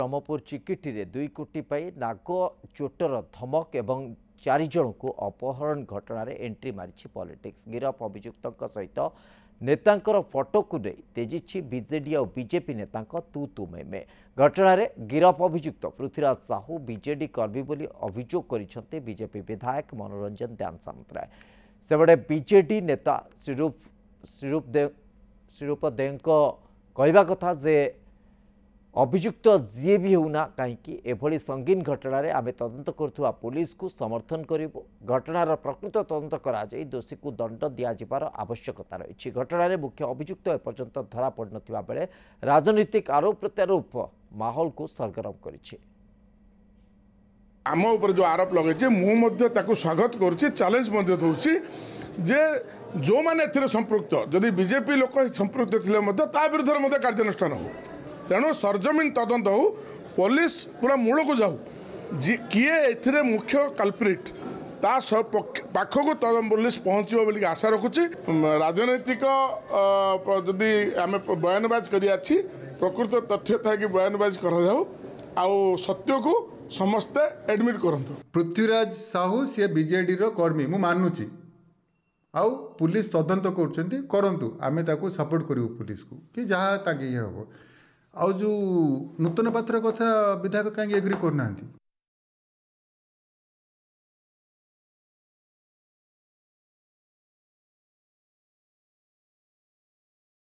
ब्रह्मपुर चिकिटी 2 कोटी पाई नाग चोटर धमक एवं 4 जन को अपहरण घटना रे एंट्री मारी पॉलिटिक्स। गिरफ अभियुक्त सहित नेतांकर फोटो को नहीं तेजी बीजेडी और बीजेपी नेता तू तू में घटना रे गिरफ अभियुक्त पृथ्वीराज साहू बीजेडी कर्मी बोली अभियोग कर बीजेपी विधायक मनोरंजन ध्यान सामंतराय। सेबड़े बीजेडी नेता श्रीरूप देव कहवा कथा जे अभियुक्त जी भी होना कहीं एभली संगीन घटना रे आमे तदंत करुवा पुलिस को समर्थन करिबो। घटनार प्रकृत तदंत करा जाई दोषी को दंड दिया जिबार आवश्यकता रही। घटना रे मुख्य अभियुक्त एपर्यंत धरा पड़ नथिबा बेले राजनीतिक आरोप प्रत्यारोप माहौल को सरगरम करिछि। आम ऊपर जो आरोप लगे मुझे स्वागत करुच्ची चैलेंज दूसरी जे जो मैंने संपृक्त जदि बीजेपी लोक संपृक्त थे विरुद्ध कार्यानुष्ठान हो तेणु सरजमीन तदंत हो पुलिस पूरा मूल को जाऊ किए ए मुख्य कल्प्रिट ता पाखक पुलिस पहुँचो बोली आशा रखुची। राजनैतिक जदि आम बयानबाज कर प्रकृत तथ्य था कि बयानबाज कर सत्य को समस्ते एडमिट करंतु। पृथ्वीराज साहू सी बीजेडी कर्मी मु मानुची आउ पुलिस तदंत करंतु आमे ताको सपोर्ट करू पुलिस को कि जहाँ ताकि ये हम आउ जो नूतन पात्र कथा विधायक कहीं एग्री करना।